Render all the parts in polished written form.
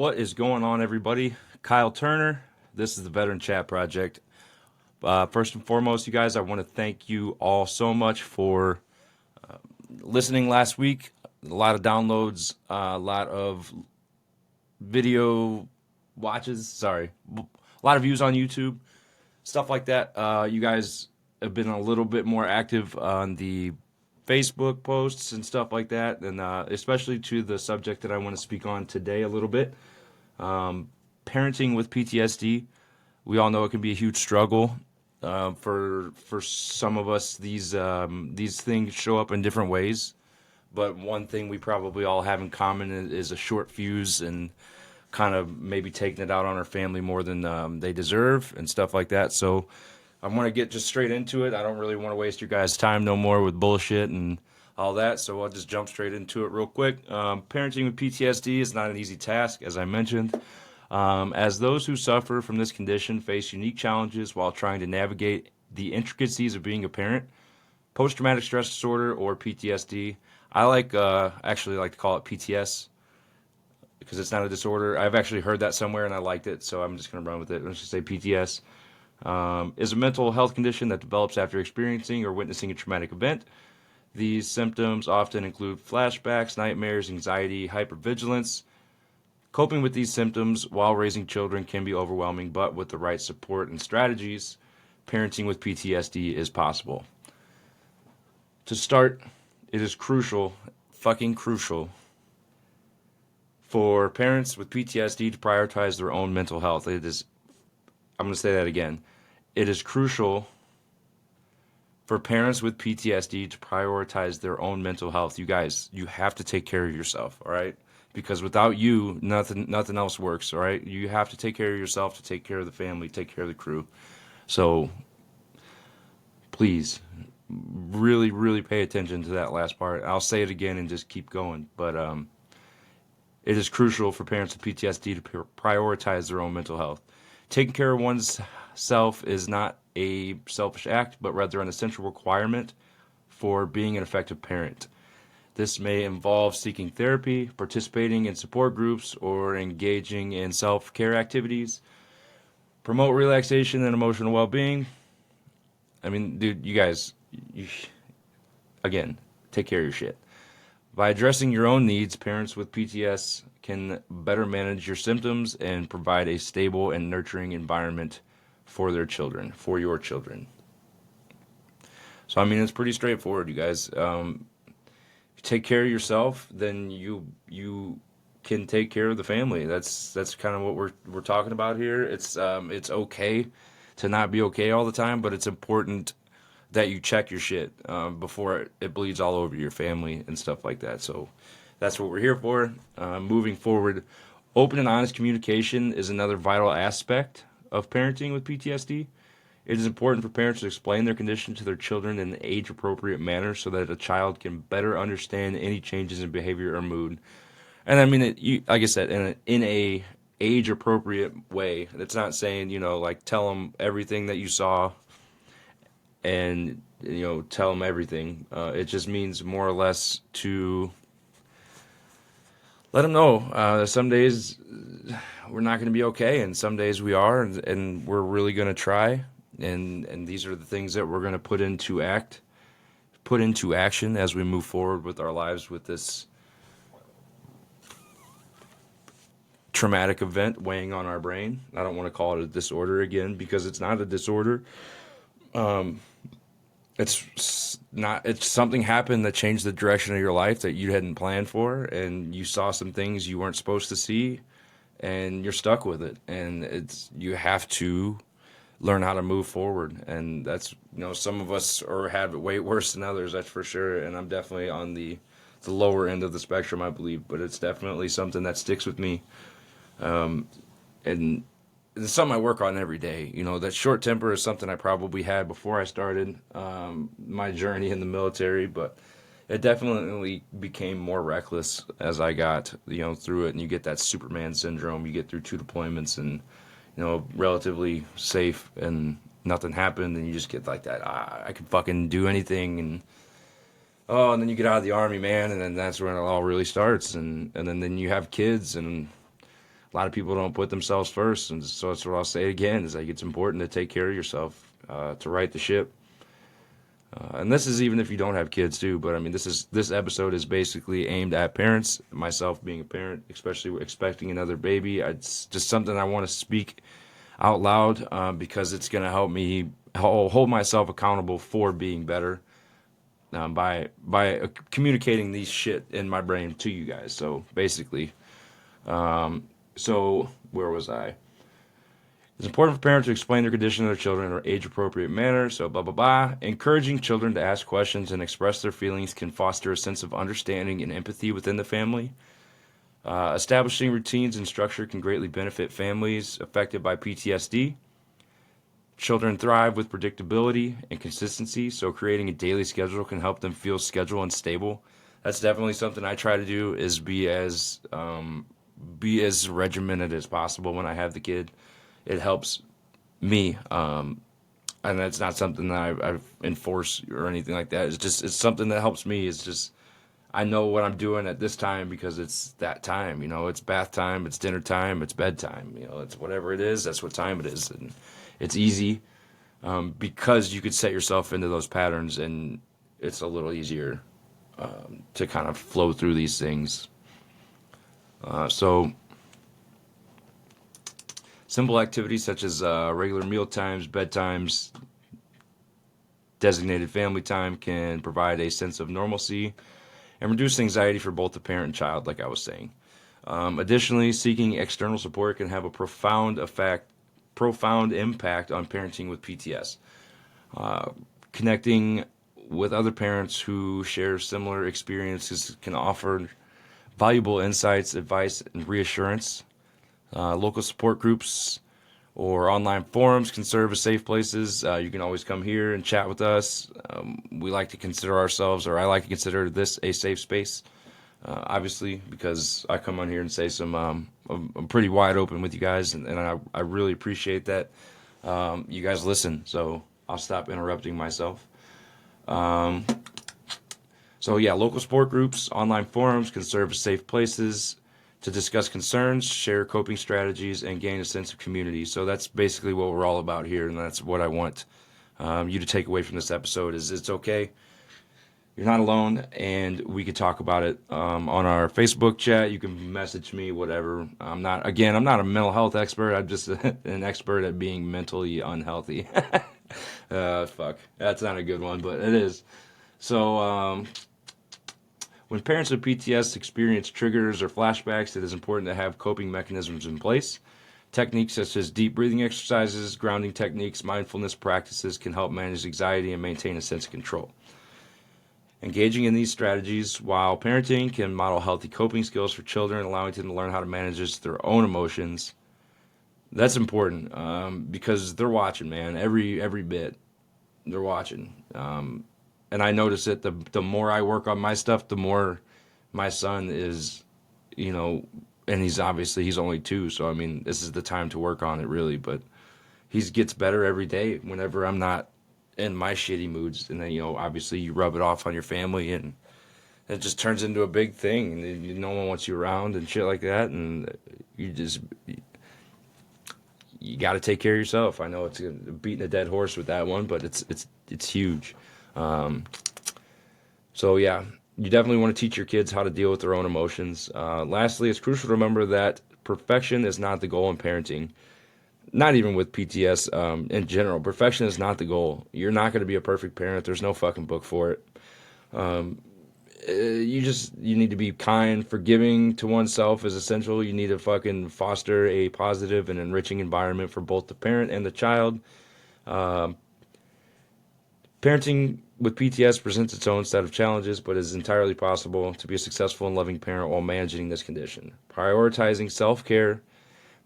What is going on, everybody? Kyle Turner. This is the Veteran Chat Project. First and foremost, you guys, I want to thank you all so much for listening last week. A lot of downloads, a lot of video watches. Sorry, a lot of views on YouTube, stuff like that. You guys have been a little bit more active on the Facebook posts and stuff like that, and especially to the subject that I want to speak on today a little bit. Parenting with PTSD. We all know it can be a huge struggle. For some of us, these things show up in different ways. But one thing we probably all have in common is a short fuse and kind of maybe taking it out on our family more than they deserve and stuff like that. So I want to get just straight into it. I don't really want to waste your guys' time no more with bullshit and all that. So I'll just jump straight into it real quick. Parenting with PTSD is not an easy task, as I mentioned. As those who suffer from this condition face unique challenges while trying to navigate the intricacies of being a parent, post-traumatic stress disorder or PTSD. I actually like to call it PTS because it's not a disorder. I've actually heard that somewhere and I liked it, so I'm just going to run with it. Let's just say PTS is a mental health condition that develops after experiencing or witnessing a traumatic event. These symptoms often include flashbacks, nightmares, anxiety, hypervigilance. Coping with these symptoms while raising children can be overwhelming, but with the right support and strategies, parenting with PTSD is possible. To start, it is crucial, fucking crucial, for parents with PTSD to prioritize their own mental health. I'm going to say that again. It is crucial for parents with PTSD to prioritize their own mental health. You guys, you have to take care of yourself, all right? Because without you, nothing else works, all right? You have to take care of yourself to take care of the family, take care of the crew. So please, really, really pay attention to that last part. I'll say it again and just keep going. But it is crucial for parents with PTSD to prioritize their own mental health. Taking care of one's self is not a selfish act, but rather an essential requirement for being an effective parent. This may involve seeking therapy, participating in support groups, or engaging in self-care activities. Promote relaxation and emotional well-being. I mean, dude, you guys, again, take care of your shit. By addressing your own needs, parents with PTS can better manage your symptoms and provide a stable and nurturing environment for your children. So, I mean, it's pretty straightforward, you guys. Take care of yourself, then you can take care of the family. That's kind of what we're talking about here. It's okay to not be okay all the time, but it's important that you check your shit before it bleeds all over your family and stuff like that. So that's what we're here for. Moving forward, open and honest communication is another vital aspect of parenting with PTSD. It is important for parents to explain their condition to their children in an age-appropriate manner so that a child can better understand any changes in behavior or mood. And I mean, like I said, in a age-appropriate way. It's not saying, like tell them everything that you saw and, tell them everything. It just means more or less to let them know some days we're not going to be okay, and some days we are, and we're really going to try. And these are the things that we're going to put into action as we move forward with our lives with this traumatic event weighing on our brain. I don't want to call it a disorder again because it's not a disorder. It's something happened that changed the direction of your life that you hadn't planned for, and you saw some things you weren't supposed to see, and you're stuck with it. And you have to learn how to move forward, and that's some of us have it way worse than others, that's for sure, and I'm definitely on the lower end of the spectrum, I believe, but it's definitely something that sticks with me, and it's something I work on every day. That short temper is something I probably had before I started my journey in the military, but it definitely became more reckless as I got through it, and you get that Superman syndrome. You get through 2 deployments and relatively safe and nothing happened, and you just get like that, I can fucking do anything, and then you get out of the Army, man, and then that's when it all really starts, and then you have kids, and a lot of people don't put themselves first, and so that's what I'll say again, is like it's important to take care of yourself, to right the ship. And this is even if you don't have kids too, but I mean this episode is basically aimed at parents, myself being a parent, especially expecting another baby. It's just something I want to speak out loud, because it's going to help me hold myself accountable for being better, by communicating these shit in my brain to you guys. So basically, so where was I? It's important for parents to explain their condition to their children in an age-appropriate manner. So blah blah blah. Encouraging children to ask questions and express their feelings can foster a sense of understanding and empathy within the family. Establishing routines and structure can greatly benefit families affected by PTSD. Children thrive with predictability and consistency, so creating a daily schedule can help them feel scheduled and stable. That's definitely something I try to do, is be as regimented as possible when I have the kid. It helps me, and that's not something that I enforce or anything like that. It's something that helps me. It's just I know what I'm doing at this time because it's that time. It's bath time, it's dinner time, it's bedtime. It's whatever it is. That's what time it is, and it's easy, because you could set yourself into those patterns, and it's a little easier, to kind of flow through these things. So simple activities such as regular meal times, bedtimes, designated family time can provide a sense of normalcy and reduce anxiety for both the parent and child, like I was saying. Additionally, seeking external support can have a profound impact on parenting with PTS. Connecting with other parents who share similar experiences can offer valuable insights, advice, and reassurance. Local support groups or online forums can serve as safe places. You can always come here and chat with us. We like to consider ourselves, or I like to consider this a safe space. Obviously, because I come on here and say I'm pretty wide open with you guys, and I really appreciate that you guys listen. So I'll stop interrupting myself. So yeah, local support groups, online forums can serve as safe places to discuss concerns, share coping strategies, and gain a sense of community. So that's basically what we're all about here, and that's what I want you to take away from this episode. Is it's okay. You're not alone, and we could talk about it on our Facebook chat. You can message me, whatever. I'm not a mental health expert. I'm just an expert at being mentally unhealthy. Fuck. That's not a good one, but it is. So, when parents with PTS experience triggers or flashbacks, it is important to have coping mechanisms in place. Techniques such as deep breathing exercises, grounding techniques, mindfulness practices can help manage anxiety and maintain a sense of control. Engaging in these strategies while parenting can model healthy coping skills for children, allowing them to learn how to manage their own emotions. That's important, because they're watching, man. Every bit, they're watching. And I notice it. The more I work on my stuff, the more my son is, and he's only 2, so I mean, this is the time to work on it, really. But he gets better every day whenever I'm not in my shitty moods, and then obviously you rub it off on your family, and it just turns into a big thing, and no one wants you around and shit like that, and you got to take care of yourself. I know it's beating a dead horse with that one, but it's huge. So yeah, you definitely want to teach your kids how to deal with their own emotions. Lastly, it's crucial to remember that perfection is not the goal in parenting. Not even with PTS, in general. Perfection is not the goal. You're not going to be a perfect parent. There's no fucking book for it. You need to be kind. Forgiving to oneself is essential. You need to fucking foster a positive and enriching environment for both the parent and the child. Parenting with PTS presents its own set of challenges, but it is entirely possible to be a successful and loving parent while managing this condition. Prioritizing self-care,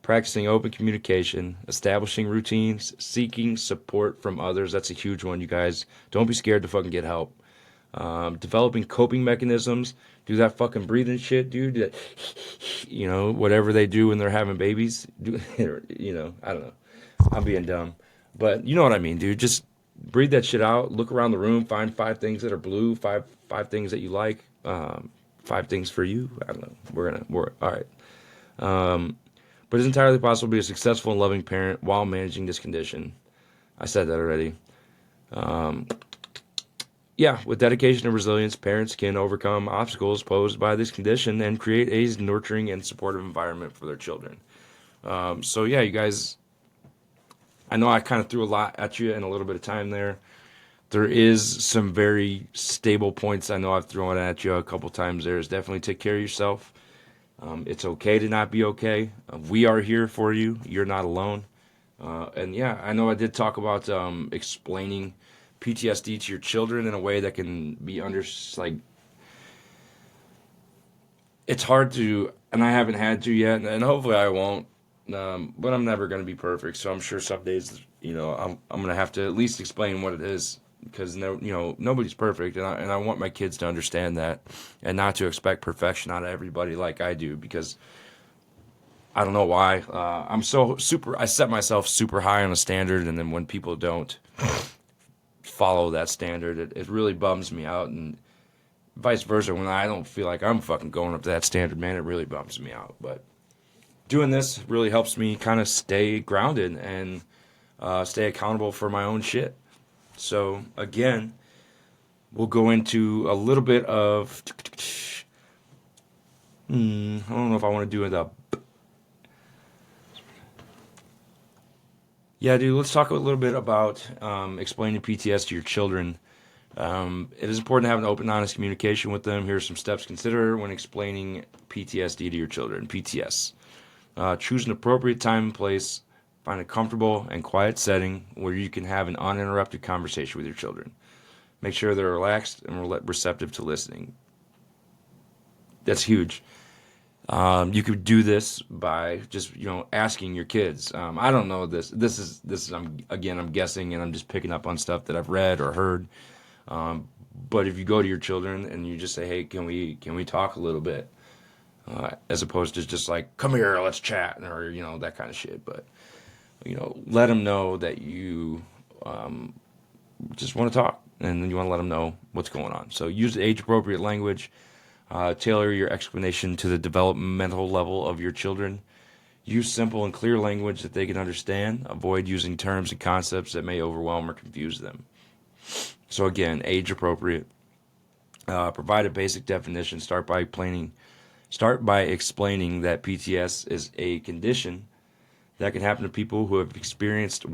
practicing open communication, establishing routines, seeking support from others. That's a huge one, you guys. Don't be scared to fucking get help. Developing coping mechanisms. Do that fucking breathing shit, dude. Whatever they do when they're having babies. I don't know. I'm being dumb. But you know what I mean, dude. Just breathe that shit out. Look around the room. Find 5 things that are blue. Five things that you like. 5 things for you. I don't know. We're all right. but it's entirely possible to be a successful and loving parent while managing this condition. I said that already. Yeah, with dedication and resilience, parents can overcome obstacles posed by this condition and create a nurturing and supportive environment for their children. So yeah, you guys, I know I kind of threw a lot at you in a little bit of time there. There is some very stable points I know I've thrown at you a couple times. There is definitely take care of yourself. It's okay to not be okay. We are here for you. You're not alone. And yeah, I know I did talk about explaining PTSD to your children in a way that can be like, it's hard to, and I haven't had to yet, and hopefully I won't. But I'm never going to be perfect, so I'm sure some days, I'm going to have to at least explain what it is, because nobody's perfect, and I want my kids to understand that, and not to expect perfection out of everybody like I do, because I don't know why. I'm so super. I set myself super high on a standard, and then when people don't follow that standard, it really bums me out, and vice versa. When I don't feel like I'm fucking going up to that standard, man, it really bums me out. But doing this really helps me kind of stay grounded and stay accountable for my own shit. So again, we'll go into a little bit of. I don't know if I want to do the. Yeah, dude. Let's talk a little bit about explaining PTSD to your children. It is important to have an open, honest communication with them. Here are some steps to consider when explaining PTSD to your children. PTS. Choose an appropriate time and place. Find a comfortable and quiet setting where you can have an uninterrupted conversation with your children. Make sure they're relaxed and receptive to listening. That's huge. You could do this by just asking your kids. I don't know this. This is I'm guessing, and I'm just picking up on stuff that I've read or heard. But if you go to your children and you just say, "Hey, can we talk a little bit?" As opposed to just like, "Come here, let's chat," or that kind of shit. But let them know that you just want to talk, and then you want to let them know what's going on. So use age-appropriate language. Tailor your explanation to the developmental level of your children. Use simple and clear language that they can understand. Avoid using terms and concepts that may overwhelm or confuse them. So again, age-appropriate. Provide a basic definition. Start by explaining that PTS is a condition that can happen to people who have experienced or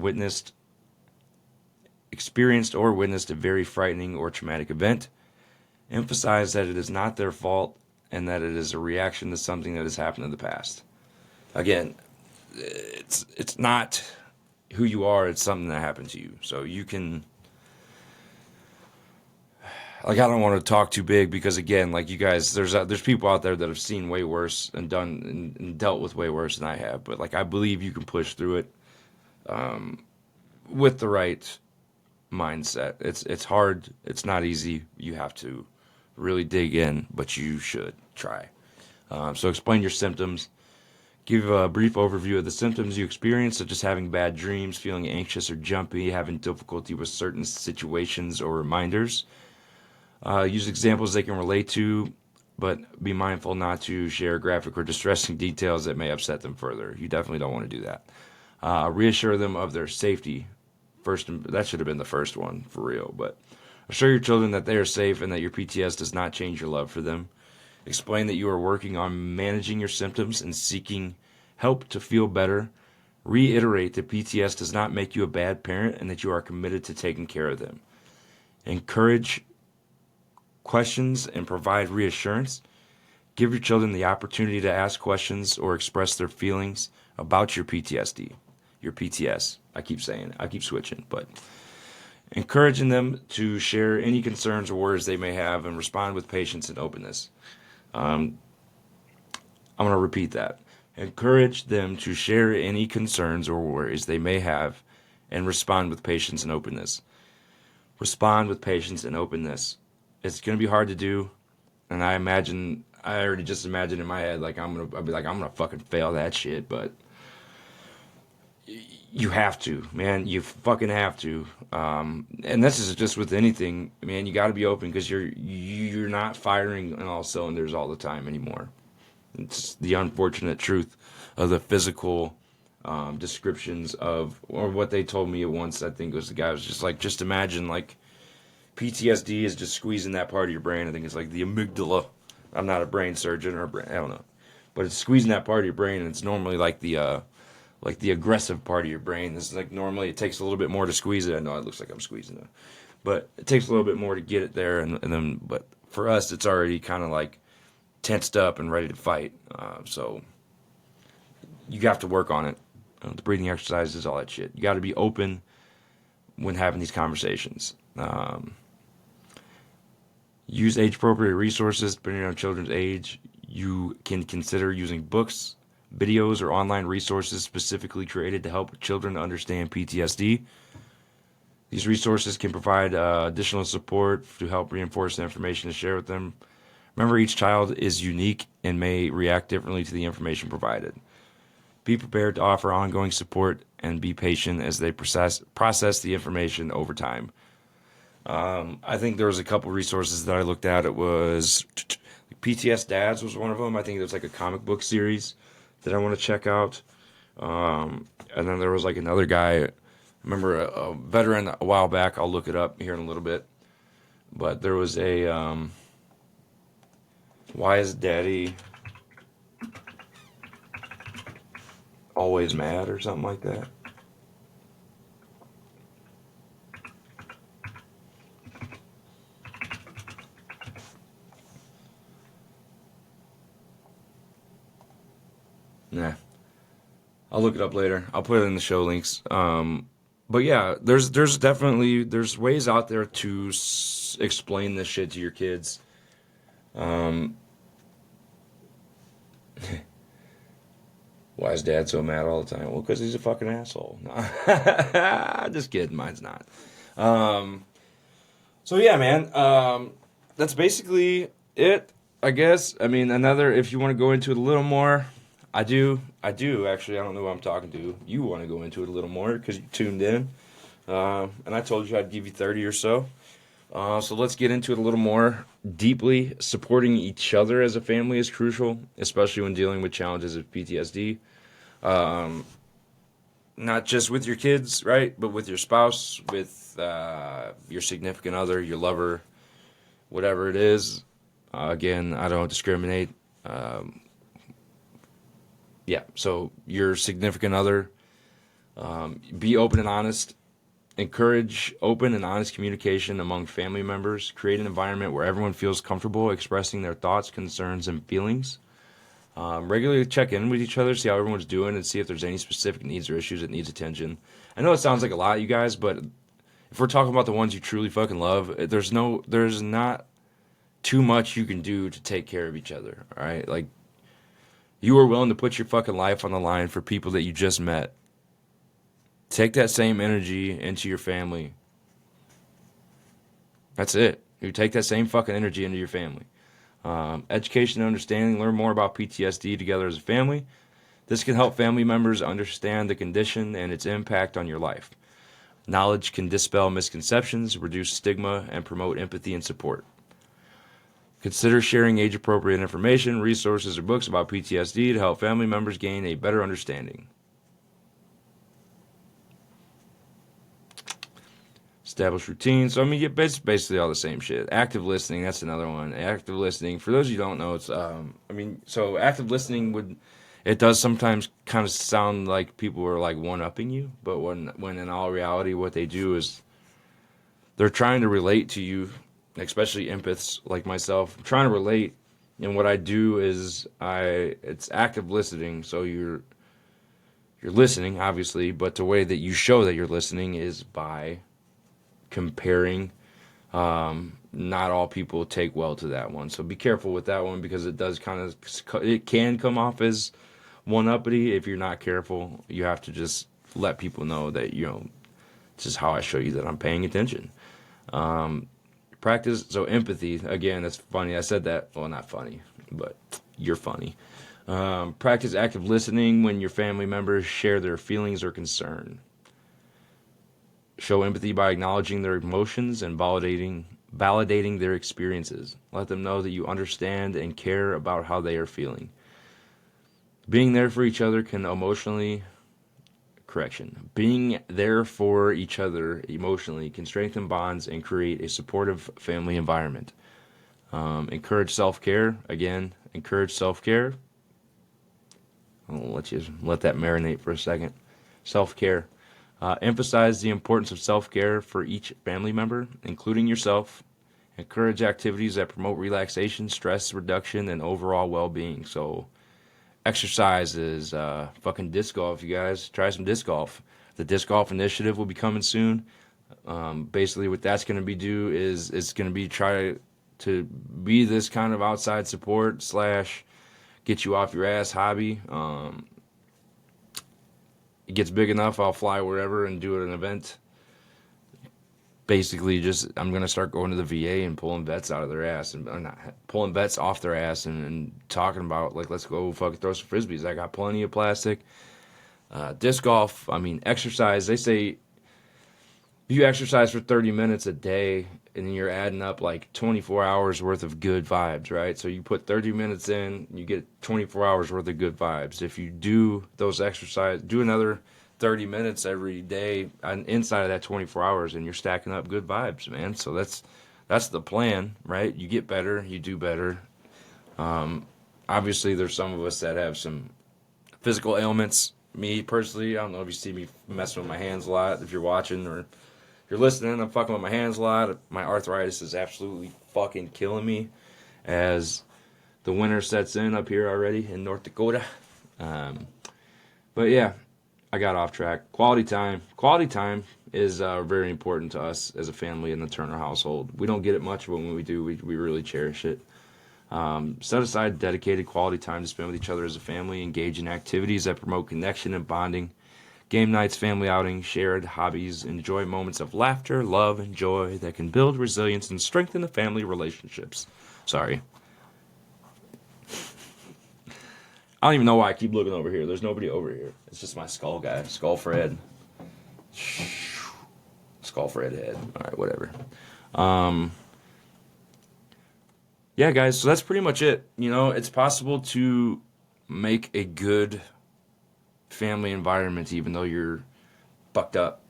witnessed a very frightening or traumatic event. Emphasize that it is not their fault and that it is a reaction to something that has happened in the past. Again, it's not who you are, it's something that happened to you. So you can, I don't want to talk too big, because again, like you guys, there's people out there that have seen way worse and done and dealt with way worse than I have. But I believe you can push through it with the right mindset. It's hard. It's not easy. You have to really dig in, but you should try. So explain your symptoms. Give a brief overview of the symptoms you experience, such as having bad dreams, feeling anxious or jumpy, having difficulty with certain situations or reminders. Use examples they can relate to, but be mindful not to share graphic or distressing details that may upset them further. You definitely don't want to do that. Reassure them of their safety. That should have been the first one, for real. But assure your children that they are safe and that your PTS does not change your love for them. Explain that you are working on managing your symptoms and seeking help to feel better. Reiterate that PTS does not make you a bad parent and that you are committed to taking care of them. Encourage questions and provide reassurance. Give your children the opportunity to ask questions or express their feelings about your PTSD, your PTS. I keep switching, but encouraging them to share any concerns or worries they may have and respond with patience and openness. I'm going to repeat that. Encourage them to share any concerns or worries they may have and respond with patience and openness. Respond with patience and openness. It's going to be hard to do, and I already just imagine in my head, I'm gonna fucking fail that shit, but you have to, man. You fucking have to. And this is just with anything, man. You got to be open, because you're not firing on all cylinders all the time anymore. It's the unfortunate truth of the physical descriptions of, or what they told me at once. I think it was the guy was just like, just imagine like PTSD is just squeezing that part of your brain. I think it's like the amygdala. I'm not a brain surgeon or a brain, I don't know, but it's squeezing that part of your brain, and it's normally like the aggressive part of your brain. This is like normally it takes a little bit more to squeeze it. I know it looks like I'm squeezing it, but it takes a little bit more to get it there, and then but for us it's already kind of like tensed up and ready to fight. So you have to work on it. The breathing exercises, all that shit. You got to be open when having these conversations. Use age-appropriate resources depending on children's age. You can consider using books, videos, or online resources specifically created to help children understand PTSD. These resources can provide additional support to help reinforce the information to share with them. Remember, each child is unique and may react differently to the information provided. Be prepared to offer ongoing support and be patient as they process the information over time. I think there was a couple resources that I looked at. It was PTS Dads was one of them. I think there's like a comic book series that I want to check out. And then there was like another guy, I remember a veteran a while back. I'll look it up here in a little bit. But there was a Why is Daddy Always Mad or something like that. Nah, I'll look it up later. I'll put it in the show links. But yeah, there's definitely there's ways out there to explain this shit to your kids. Why is Dad so mad all the time? Well, because he's a fucking asshole. No. Just kidding. Mine's not. So yeah, man. That's basically it, I guess. I mean, if you want to go into it a little more, I do. Actually, I don't know who I'm talking to. You want to go into it a little more because you tuned in. And I told you I'd give you 30 or so. So let's get into it a little more deeply. Supporting each other as a family is crucial, especially when dealing with challenges of PTSD. Not just with your kids, right? But with your spouse, with your significant other, your lover, whatever it is. Again, I don't discriminate. Yeah, so your significant other, be open and honest. Encourage open and honest communication among family members. Create an environment where everyone feels comfortable expressing their thoughts, concerns, and feelings. Regularly check in with each other, see how everyone's doing, and see if there's any specific needs or issues that needs attention. I know it sounds like a lot, you guys, but if we're talking about the ones you truly fucking love, there's not too much you can do to take care of each other, all right? Like, you are willing to put your fucking life on the line for people that you just met. Take that same energy into your family. That's it. You take that same fucking energy into your family. Education and understanding. Learn more about PTSD together as a family. This can help family members understand the condition and its impact on your life. Knowledge can dispel misconceptions, reduce stigma, and promote empathy and support. Consider sharing age-appropriate information, resources, or books about PTSD to help family members gain a better understanding. Establish routines. So, I mean, it's basically all the same shit. Active listening, that's another one. Active listening, for those of you who don't know, it's, so active listening it does sometimes kind of sound like people are like one-upping you, but when in all reality what they do is they're trying to relate to you, especially empaths like myself, trying to relate, and what I do is it's active listening, so you're listening, obviously, but the way that you show that you're listening is by comparing. Not all people take well to that one, so be careful with that one because it can come off as one-uppity. If you're not careful, you have to just let people know that, this is how I show you that I'm paying attention. Practice, so empathy, again, that's funny. I said that, well, not funny, but you're funny. Practice active listening when your family members share their feelings or concern. Show empathy by acknowledging their emotions and validating their experiences. Let them know that you understand and care about how they are feeling. Being there for each other being there for each other emotionally can strengthen bonds and create a supportive family environment. Encourage self-care. Again, encourage self-care. I'll let that marinate for a second. Self-care. Emphasize the importance of self-care for each family member, including yourself. Encourage activities that promote relaxation, stress reduction, and overall well-being. So, exercises, fucking disc golf, you guys. Try some disc golf. The disc golf initiative will be coming soon. Basically, what that's going to be do is it's going to be try to be this kind of outside support slash get you off your ass hobby. It gets big enough, I'll fly wherever and do an event. Basically, just I'm gonna start going to the VA and pulling vets out of their ass, and not pulling vets off their ass, and talking about like, let's go fucking throw some frisbees. I got plenty of plastic. Disc golf. I mean, exercise. They say if you exercise for 30 minutes a day, and then you're adding up like 24 hours worth of good vibes, right? So you put 30 minutes in, you get 24 hours worth of good vibes. If you do those exercise, do another 30 minutes every day inside of that 24 hours, and you're stacking up good vibes, man. So that's the plan, right? You get better, you do better. Obviously, there's some of us that have some physical ailments. Me personally, I don't know if you see me messing with my hands a lot, if you're watching or if you're listening, I'm fucking with my hands a lot. My arthritis is absolutely fucking killing me as the winter sets in up here already in North Dakota. But yeah, I got off track. Quality time. Quality time is very important to us as a family in the Turner household. We don't get it much, but when we do, we really cherish it. Set aside dedicated quality time to spend with each other as a family. Engage in activities that promote connection and bonding. Game nights, family outings, shared hobbies. Enjoy moments of laughter, love, and joy that can build resilience and strengthen the family relationships. Sorry. I don't even know why I keep looking over here. There's nobody over here. It's just my skull guy. Skull Fred. Skull Fred head. Alright, whatever. Yeah, guys, so that's pretty much it. You know, it's possible to make a good family environment even though you're fucked up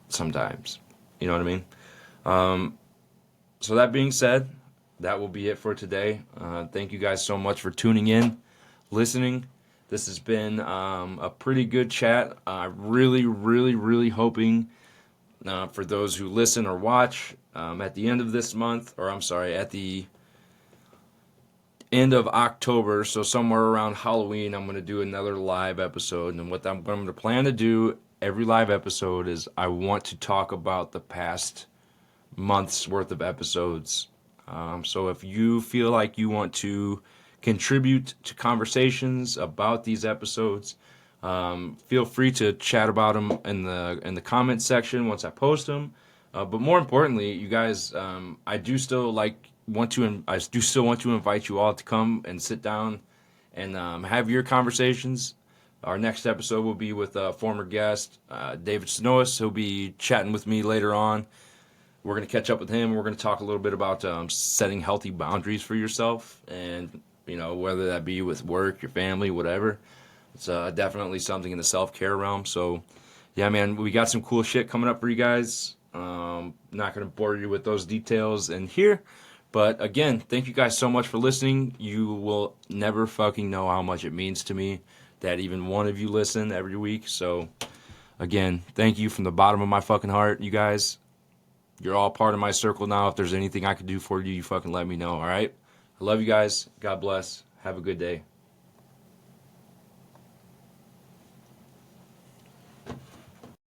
sometimes. You know what I mean? So that being said, that will be it for today. Thank you guys so much for tuning in, listening. This has been a pretty good chat. Really hoping for those who listen or watch at the end of this month, or I'm sorry, at the end of October, so somewhere around Halloween, I'm going to do another live episode. And what I'm going to plan to do every live episode is I want to talk about the past month's worth of episodes. So if you feel like you want to contribute to conversations about these episodes, feel free to chat about them in the comment section once I post them. But more importantly, you guys, I do still want to invite you all to come and sit down and have your conversations. Our next episode will be with a former guest, David Snois. He'll be chatting with me later on. We're going to catch up with him. We're going to talk a little bit about setting healthy boundaries for yourself, and whether that be with work, your family, whatever. It's definitely something in the self-care realm. So yeah, man, we got some cool shit coming up for you guys. Not going to bore you with those details in here. But again, thank you guys so much for listening. You will never fucking know how much it means to me that even one of you listen every week. So again, thank you from the bottom of my fucking heart, you guys. You're all part of my circle now. If there's anything I could do for you, you fucking let me know, all right? I love you guys. God bless. Have a good day.